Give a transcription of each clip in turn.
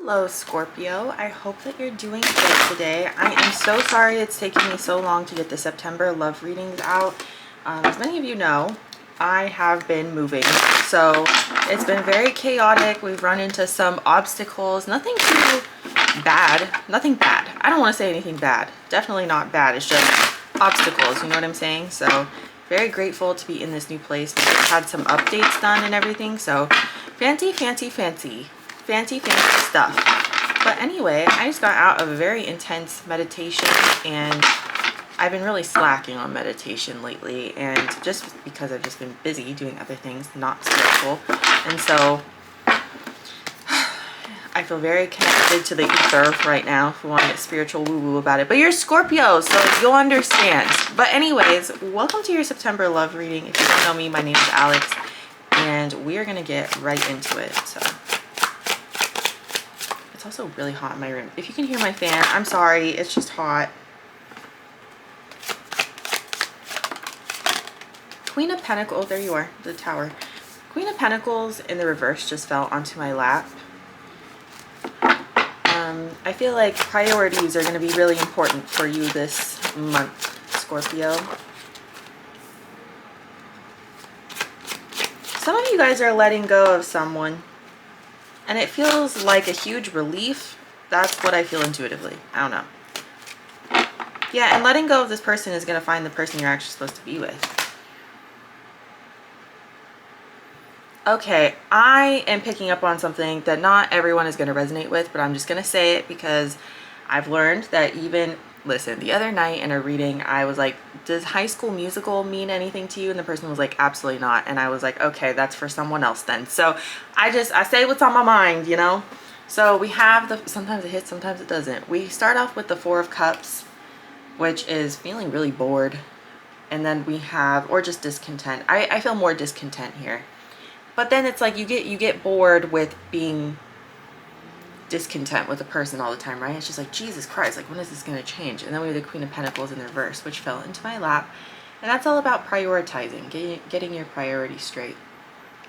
Hello Scorpio, I hope that you're doing good today. I am so sorry it's taking me so long to get the September love readings out. As many of you know, I have been moving, so it's been very chaotic. We've run into some obstacles, nothing too bad, nothing bad. I don't want to say anything bad, definitely not bad. It's just obstacles, you know what I'm saying? So very grateful to be in this new place. We've had some updates done and everything, so fancy stuff. But anyway, I just got out of a very intense meditation, and I've been really slacking on meditation lately, and just because I've just been busy doing other things, not spiritual. And so I feel very connected to the ether right now, if we want to get spiritual woo-woo about it. But you're Scorpio, so you'll understand. But anyways, welcome to your September love reading. If you don't know me, my name is Alex, and we are going to get right into it. So it's also really hot in my room. If you can hear my fan, I'm sorry, it's just hot. Queen of Pentacles, oh, there you are, the Tower. Queen of Pentacles in the reverse just fell onto my lap. I feel like priorities are going to be really important for you this month, Scorpio. Some of you guys are letting go of someone, and it feels like a huge relief. That's what I feel intuitively. I don't know. Yeah, and letting go of this person is going to find the person you're actually supposed to be with. Okay, I am picking up on something that not everyone is going to resonate with, but I'm just going to say it because I've learned that even, listen, the other night in a reading, I was like, does High School Musical mean anything to you? And the person was like, absolutely not. And I was like, okay, that's for someone else then. So I say what's on my mind, you know? So we have the, sometimes it hits, sometimes it doesn't. We start off with the Four of Cups, which is feeling really bored. And then we have, or just discontent. I feel more discontent here. But then it's like you get bored with being discontent with a person all the time, right? It's just like, Jesus Christ, like when is this going to change? And then we have the Queen of Pentacles in the reverse, which fell into my lap. And that's all about prioritizing, getting your priorities straight.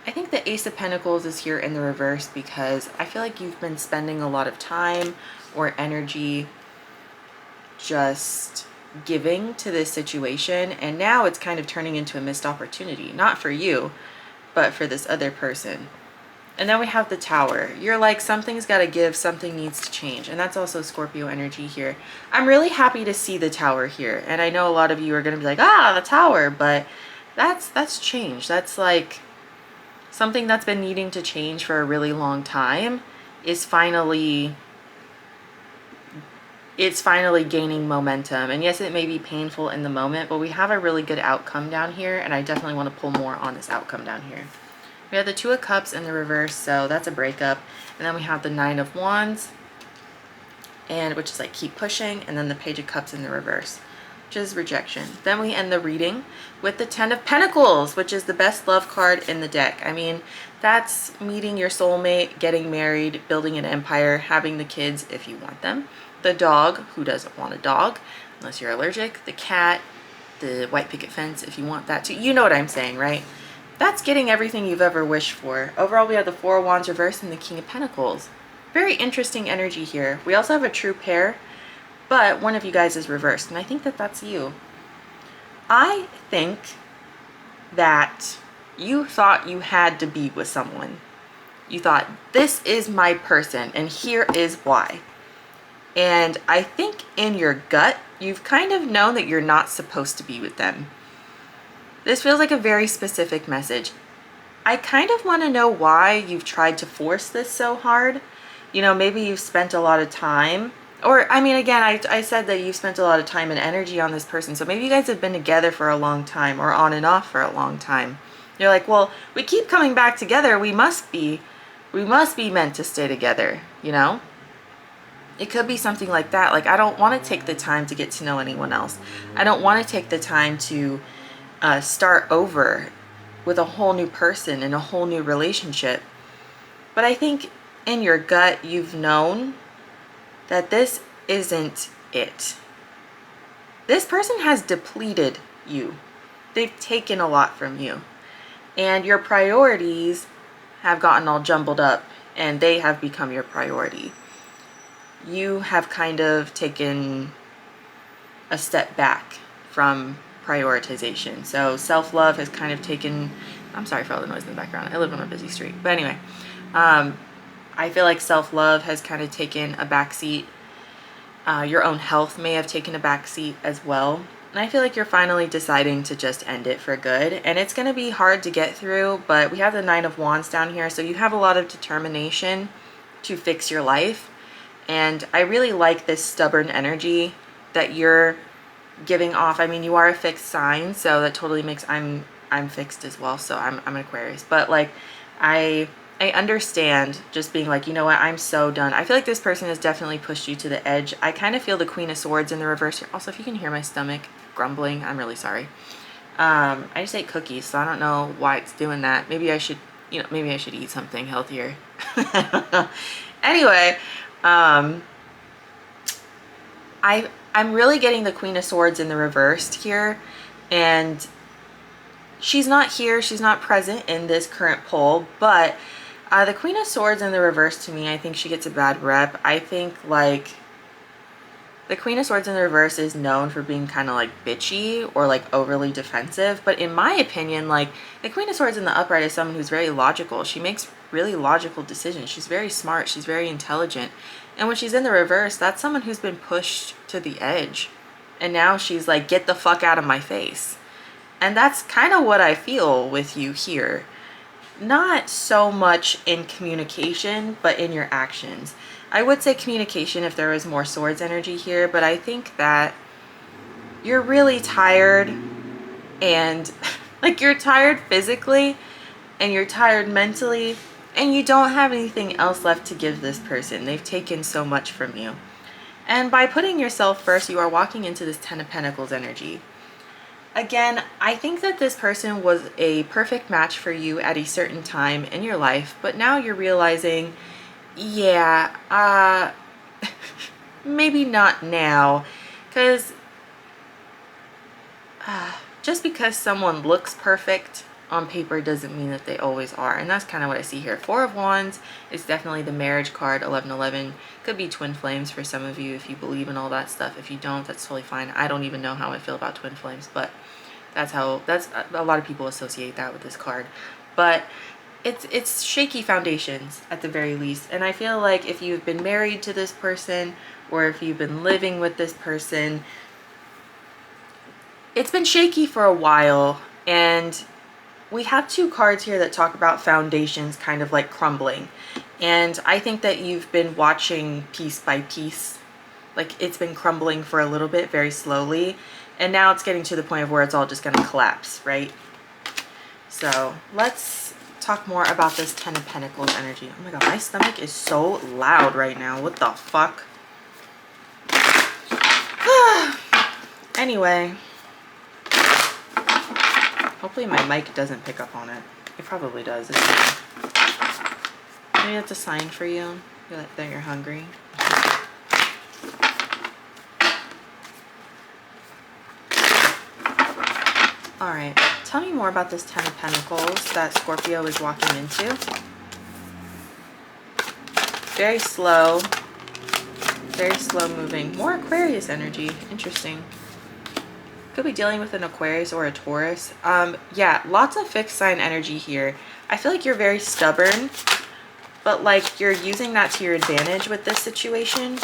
I think the Ace of Pentacles is here in the reverse because I feel like you've been spending a lot of time or energy just giving to this situation. And now it's kind of turning into a missed opportunity, not for you, but for this other person. And then we have the Tower. You're like, something's got to give, something needs to change. And that's also Scorpio energy here. I'm really happy to see the Tower here. And I know a lot of you are going to be like, ah, the Tower, but that's change. That's like something that's been needing to change for a really long time is finally gaining momentum. And yes, it may be painful in the moment, but we have a really good outcome down here, and I definitely want to pull more on this outcome down here. We have the Two of Cups in the reverse, so that's a breakup. And then we have the Nine of Wands, and which is like keep pushing, and then the Page of Cups in the reverse, which is rejection. Then we end the reading with the Ten of Pentacles, which is the best love card in the deck. I mean, that's meeting your soulmate, getting married, building an empire, having the kids if you want them. The dog, who doesn't want a dog unless you're allergic, the cat, the white picket fence if you want that too. You know what I'm saying, right? That's getting everything you've ever wished for. Overall, we have the Four of Wands reversed and the King of Pentacles. Very interesting energy here. We also have a true pair, but one of you guys is reversed, and I think that that's you. I think that you thought you had to be with someone. You thought, this is my person, and here is why. And I think in your gut, you've kind of known that you're not supposed to be with them. This feels like a very specific message. I kind of want to know why you've tried to force this so hard. You know, maybe you've spent a lot of time, or I mean, again, I said that you've spent a lot of time and energy on this person. So maybe you guys have been together for a long time, or on and off for a long time. You're like, well, we keep coming back together. We must be meant to stay together, you know? It could be something like that. Like, I don't want to take the time to get to know anyone else. I don't want to take the time to start over with a whole new person in a whole new relationship. But I think in your gut, you've known that this isn't it. This person has depleted you. They've taken a lot from you. And your priorities have gotten all jumbled up and they have become your priority. You have kind of taken a step back from prioritization. So self-love has kind of taken, I'm sorry for all the noise in the background. I live on a busy street. But anyway, I feel like self-love has kind of taken a backseat. Your own health may have taken a backseat as well. And I feel like you're finally deciding to just end it for good. And it's going to be hard to get through, but we have the Nine of Wands down here. So you have a lot of determination to fix your life. And I really like this stubborn energy that you're giving off. I mean, you are a fixed sign, so that totally makes, I'm fixed as well, so I'm an Aquarius. But like, I understand just being like, you know what, I'm so done. I feel like this person has definitely pushed you to the edge. I kind of feel the Queen of Swords in the reverse here. Also, if you can hear my stomach grumbling, I'm really sorry. I just ate cookies, so I don't know why it's doing that. Maybe I should, you know, maybe I should eat something healthier. I don't know. Anyway, I'm really getting the Queen of Swords in the reversed here, and she's not here, she's not present in this current poll, but the Queen of Swords in the reverse, to me, I think she gets a bad rep. I think like the Queen of Swords in the reverse is known for being kind of like bitchy or like overly defensive, but in my opinion, like the Queen of Swords in the upright is someone who's very logical. She makes really logical decisions. She's very smart, she's very intelligent. And when she's in the reverse, that's someone who's been pushed to the edge. And now she's like, get the fuck out of my face. And that's kind of what I feel with you here. Not so much in communication, but in your actions. I would say communication if there was more swords energy here, but I think that you're really tired, and like you're tired physically and you're tired mentally, and you don't have anything else left to give this person. They've taken so much from you. And by putting yourself first, you are walking into this Ten of Pentacles energy. Again, I think that this person was a perfect match for you at a certain time in your life, but now you're realizing, yeah, maybe not now, because just because someone looks perfect on paper doesn't mean that they always are. And that's kind of what I see here. Four of Wands is definitely the marriage card. 1111 could be twin flames for some of you if you believe in all that stuff. If you don't, that's totally fine. I don't even know how I feel about twin flames, but that's a lot of people associate that with this card. But it's shaky foundations at the very least. And I feel like if you've been married to this person, or if you've been living with this person, it's been shaky for a while. And we have two cards here that talk about foundations kind of like crumbling. And I think that you've been watching piece by piece, like it's been crumbling for a little bit, very slowly. And now it's getting to the point of where it's all just going to collapse, right? So let's talk more about this Ten of Pentacles energy. Oh my God, my stomach is so loud right now. What the fuck? Anyway. Hopefully my mic doesn't pick up on it. It probably does. Maybe that's a sign for you that you're hungry. Alright, tell me more about this Ten of Pentacles that Scorpio is walking into. Very slow moving. More Aquarius energy. Interesting. Could be dealing with an Aquarius or a Taurus. Yeah, lots of fixed sign energy here. I feel like you're very stubborn, but like you're using that to your advantage with this situation.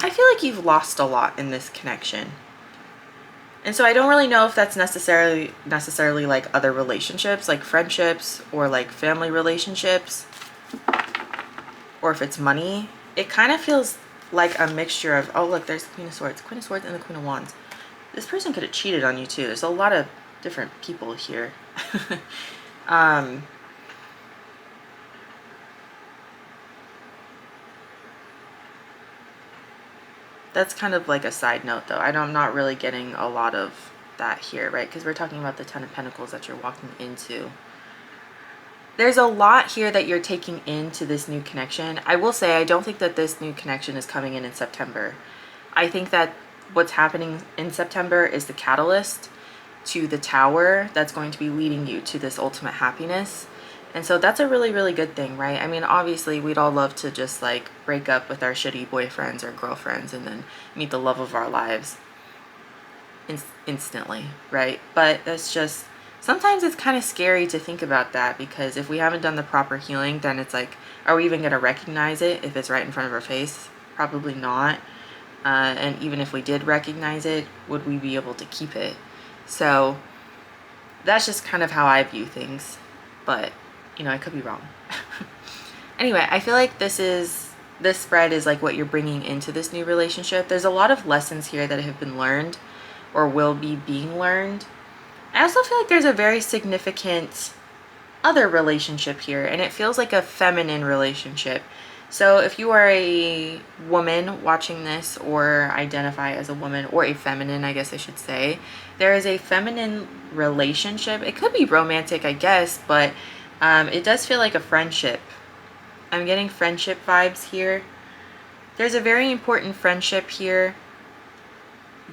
I feel like you've lost a lot in this connection. And so I don't really know if that's necessarily like other relationships, like friendships or like family relationships, or if it's money. It kind of feels like a mixture of, oh look, there's the Queen of Swords and the Queen of Wands. This person could have cheated on you too. There's a lot of different people here. That's kind of like a side note though. I'm not really getting a lot of that here, right? Because we're talking about the Ten of Pentacles that you're walking into. There's a lot here that you're taking into this new connection. I will say, I don't think that this new connection is coming in September. I think that what's happening in September is the catalyst to the tower that's going to be leading you to this ultimate happiness. And so that's a really, really good thing, right? I mean, obviously we'd all love to just like break up with our shitty boyfriends or girlfriends and then meet the love of our lives instantly, right? But that's just, sometimes it's kind of scary to think about that, because if we haven't done the proper healing, then it's like, are we even going to recognize it if it's right in front of our face? Probably not. And even if we did recognize it, would we be able to keep it? So that's just kind of how I view things, but you know, I could be wrong. Anyway, I feel like this spread is like what you're bringing into this new relationship. There's a lot of lessons here that have been learned or will be being learned. I also feel like there's a very significant other relationship here, and it feels like a feminine relationship. So if you are a woman watching this, or identify as a woman, or a feminine, I guess I should say, there is a feminine relationship. It could be romantic, I guess, but it does feel like a friendship. I'm getting friendship vibes here. There's a very important friendship here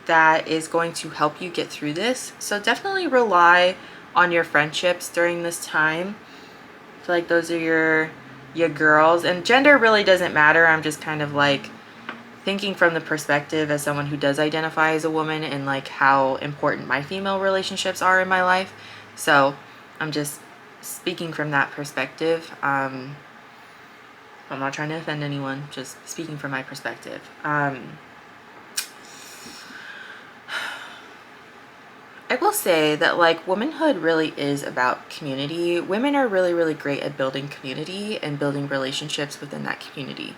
that is going to help you get through this. So definitely rely on your friendships during this time. I feel like those are your girls, and gender really doesn't matter. I'm just kind of like thinking from the perspective as someone who does identify as a woman, and like how important my female relationships are in my life. So I'm just speaking from that perspective. I'm not trying to offend anyone, just speaking from my perspective. I will say that like womanhood really is about community. Women are really, really great at building community and building relationships within that community.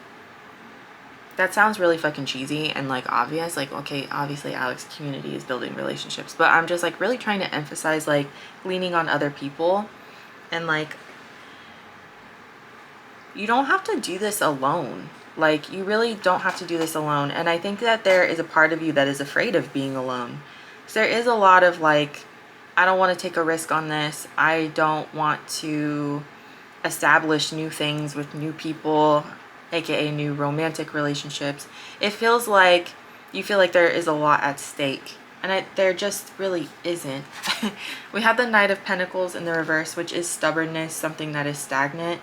That sounds really fucking cheesy and like obvious. Like, okay, obviously Alex's community is building relationships, but I'm just like really trying to emphasize like leaning on other people, and like you don't have to do this alone. Like you really don't have to do this alone. And I think that there is a part of you that is afraid of being alone. So there is a lot of like, I don't want to take a risk on this. I don't want to establish new things with new people, aka new romantic relationships. It feels like you feel like there is a lot at stake, and there just really isn't. We have the Knight of Pentacles in the reverse, which is stubbornness, something that is stagnant.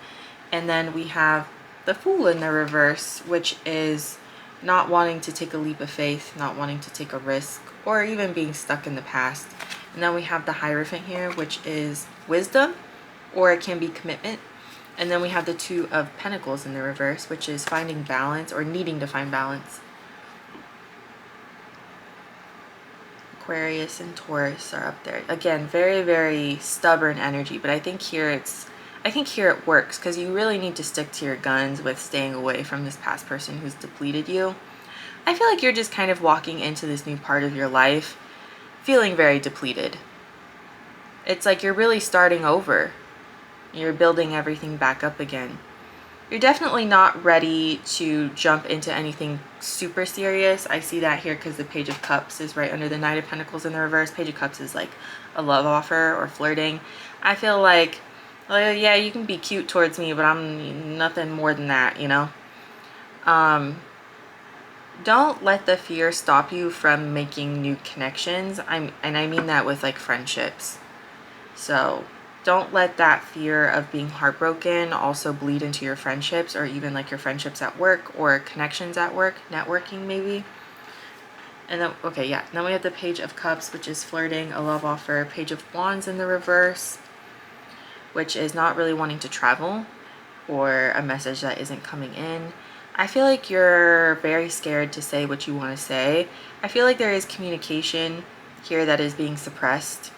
And then we have the Fool in the reverse, which is not wanting to take a leap of faith, not wanting to take a risk, or even being stuck in the past. And then we have the Hierophant here, which is wisdom, or it can be commitment. And then we have the Two of Pentacles in the reverse, which is finding balance or needing to find balance. Aquarius and Taurus are up there. Again, very, very stubborn energy, but I think here it works, because you really need to stick to your guns with staying away from this past person who's depleted you. I feel like you're just kind of walking into this new part of your life feeling very depleted. It's like you're really starting over. You're building everything back up again. You're definitely not ready to jump into anything super serious. I see that here because the Page of Cups is right under the Knight of Pentacles in the reverse. Page of Cups is like a love offer or flirting. I feel like, well, yeah, you can be cute towards me, but I'm nothing more than that, you know? Don't let the fear stop you from making new connections. And I mean that with like friendships. So don't let that fear of being heartbroken also bleed into your friendships, or even like your friendships at work or connections at work, networking maybe. And then, okay, yeah. Then we have the Page of Cups, which is flirting, a love offer. Page of Wands in the reverse, which is not really wanting to travel, or a message that isn't coming in. I feel like you're very scared to say what you want to say. I feel like there is communication here that is being suppressed.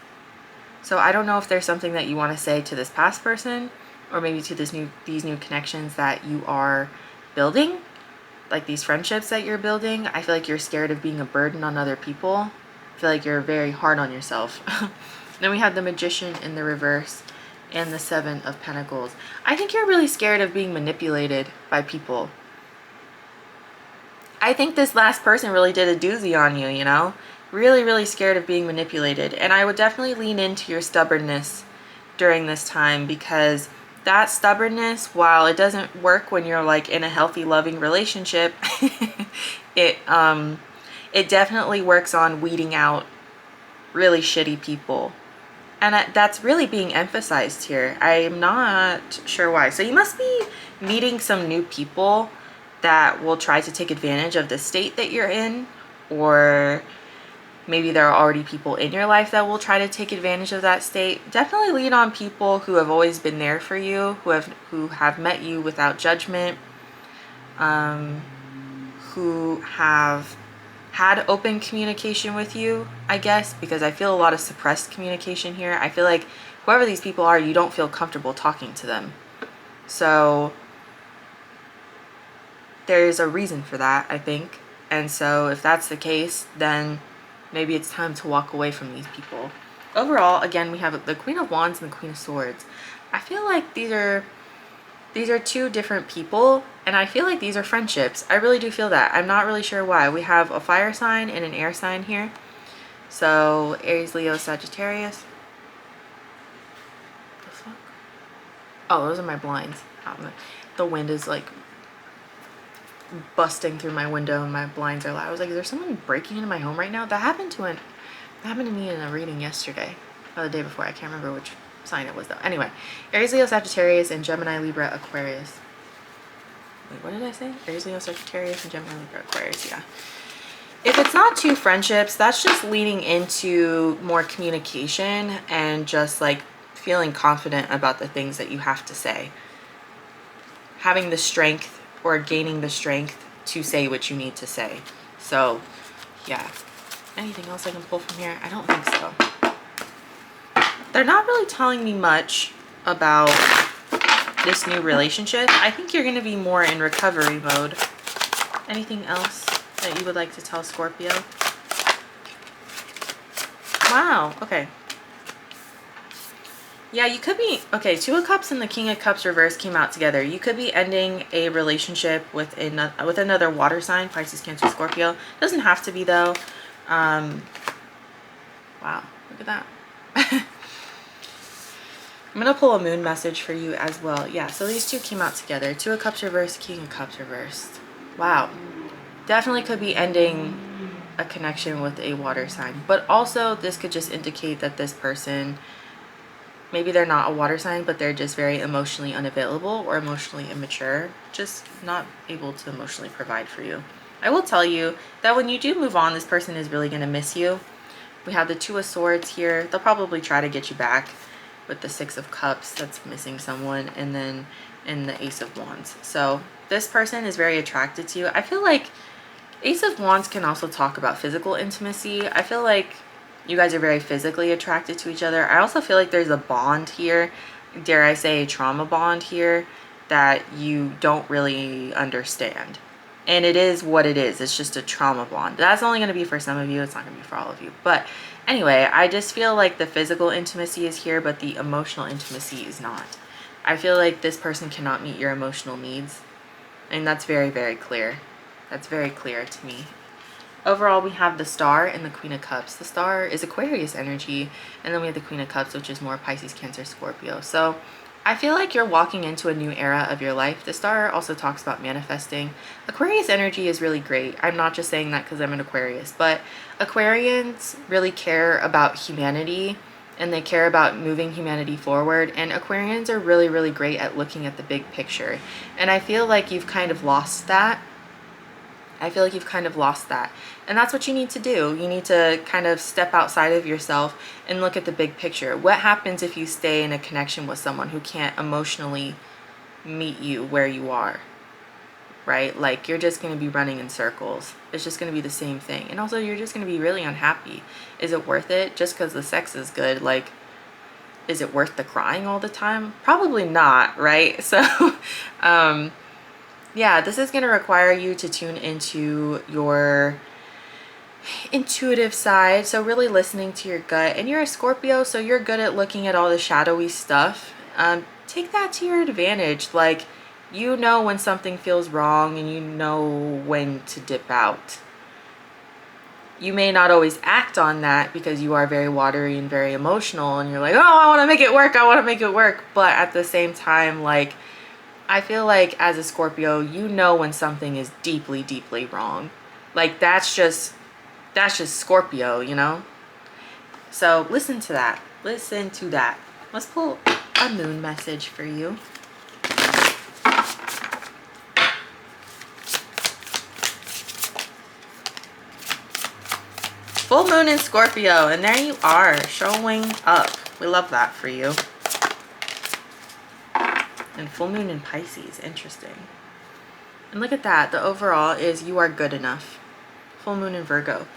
So I don't know if there's something that you want to say to this past person, or maybe to these new connections that you are building, like these friendships that you're building. I feel like you're scared of being a burden on other people. I feel like you're very hard on yourself. Then we have the Magician in the reverse and the Seven of Pentacles. I think you're really scared of being manipulated by people. I think this last person really did a doozy on you, you know? Really, really scared of being manipulated. And I would definitely lean into your stubbornness during this time, because that stubbornness, while it doesn't work when you're like in a healthy, loving relationship, it it definitely works on weeding out really shitty people. And that's really being emphasized here. I'm not sure why. So you must be meeting some new people that will try to take advantage of the state that you're in, or maybe there are already people in your life that will try to take advantage of that state. Definitely lean on people who have always been there for you, who have met you without judgment, who have had open communication with you, I guess, because I feel a lot of suppressed communication here. I feel like whoever these people are, you don't feel comfortable talking to them. So there's a reason for that, I think. And so if that's the case, then maybe it's time to walk away from these people. Overall, again, we have the Queen of Wands and the Queen of Swords. I feel like these are two different people, and I feel like these are friendships. I really do feel that. I'm not really sure why. We have a fire sign and an air sign here. So Aries, Leo, Sagittarius. The fuck? Oh, those are my blinds. The wind is like busting through my window and my blinds are loud. I was like, is there someone breaking into my home right now? That happened to me in a reading yesterday or the day before. I can't remember which sign it was though. Anyway, Aries, Leo, Sagittarius, and Gemini, Libra, Aquarius. Wait, what did I say? Aries, Leo, Sagittarius, and Gemini, Libra, Aquarius. Yeah. If it's not two friendships, that's just leaning into more communication and just like feeling confident about the things that you have to say. Having the strength or gaining the strength to say what you need to say. So, yeah. Anything else I can pull from here? I don't think so. They're not really telling me much about this new relationship. I think you're going to be more in recovery mode. Anything else that you would like to tell Scorpio? Wow, okay. Yeah, you could be, okay, Two of Cups and the King of Cups reverse came out together. You could be ending a relationship with another water sign, Pisces, Cancer, Scorpio. Doesn't have to be though. Wow, look at that. I'm going to pull a moon message for you as well. Yeah, so these two came out together. Two of Cups reversed, King of Cups reversed. Wow. Definitely could be ending a connection with a water sign. But also, this could just indicate that this person, maybe they're not a water sign, but they're just very emotionally unavailable or emotionally immature. Just not able to emotionally provide for you. I will tell you that when you do move on, this person is really going to miss you. We have the Two of Swords here. They'll probably try to get you back with the Six of Cups that's missing someone, and then in the Ace of Wands. So this person is very attracted to you. I feel like Ace of Wands can also talk about physical intimacy. I feel like you guys are very physically attracted to each other. I also feel like there's a bond here, dare I say a trauma bond here, that you don't really understand. And it is what it is. It's just a trauma bond. That's only going to be for some of you. It's not going to be for all of you. But anyway, I just feel like the physical intimacy is here, but the emotional intimacy is not. I feel like this person cannot meet your emotional needs. And that's very, very clear. That's very clear to me. Overall, we have the Star and the Queen of Cups. The Star is Aquarius energy, and then we have the Queen of Cups, which is more Pisces, Cancer, Scorpio. So I feel like you're walking into a new era of your life. The Star also talks about manifesting. Aquarius energy is really great. I'm not just saying that because I'm an Aquarius, but Aquarians really care about humanity, and they care about moving humanity forward. And Aquarians are really, really great at looking at the big picture. And I feel like you've kind of lost that. And that's what you need to do. You need to kind of step outside of yourself and look at the big picture. What happens if you stay in a connection with someone who can't emotionally meet you where you are, right? Like, you're just going to be running in circles. It's just going to be the same thing. And also, you're just going to be really unhappy. Is it worth it? Just because the sex is good, like, is it worth the crying all the time? Probably not, right? So, yeah, this is going to require you to tune into your intuitive side. So really listening to your gut. And you're a Scorpio, so you're good at looking at all the shadowy stuff. Take that to your advantage. Like, you know when something feels wrong, and you know when to dip out. You may not always act on that because you are very watery and very emotional, and you're like, oh, I want to make it work. I want to make it work. But at the same time, like, I feel like as a Scorpio, you know when something is deeply, deeply wrong. Like, that's just That's just Scorpio, you know? So listen to that. Listen to that. Let's pull a moon message for you. Full moon in Scorpio, and there you are, showing up. We love that for you. And full moon in Pisces, interesting. And look at that, the overall is you are good enough. Full moon in Virgo.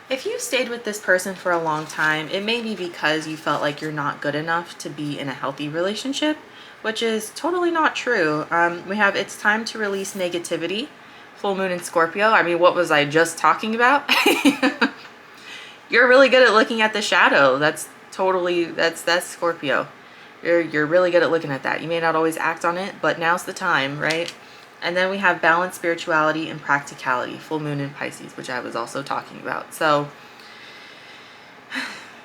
If you stayed with this person for a long time, it may be because you felt like you're not good enough to be in a healthy relationship, which is totally not true. We have it's time to release negativity. Full moon in Scorpio. I mean, what was I just talking about? You're really good at looking at the shadow. That's Scorpio. You're really good at looking at that. You may not always act on it, but now's the time, right? And then we have balance, spirituality, and practicality. Full moon in Pisces, which I was also talking about. So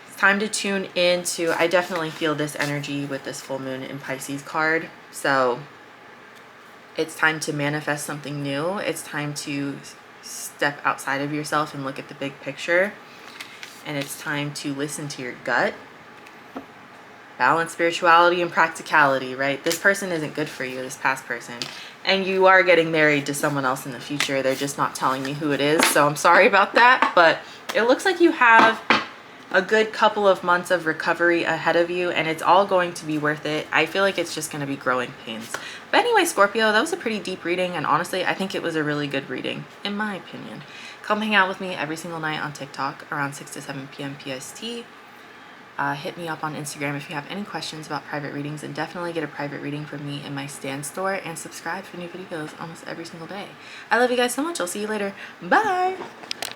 it's time to tune into, I definitely feel this energy with this full moon in Pisces card. So it's time to manifest something new. It's time to step outside of yourself and look at the big picture. And it's time to listen to your gut. Balance, spirituality, and practicality, right? This person isn't good for you, this past person. And you are getting married to someone else in the future. They're just not telling me who it is. So I'm sorry about that. But it looks like you have a good couple of months of recovery ahead of you. And it's all going to be worth it. I feel like it's just going to be growing pains. But anyway, Scorpio, that was a pretty deep reading. And honestly, I think it was a really good reading, in my opinion. Come hang out with me every single night on TikTok around 6 to 7 p.m. PST. Hit me up on Instagram if you have any questions about private readings, and definitely get a private reading from me in my Stan store, and subscribe for new videos almost every single day. I love you guys so much. I'll see you later. Bye!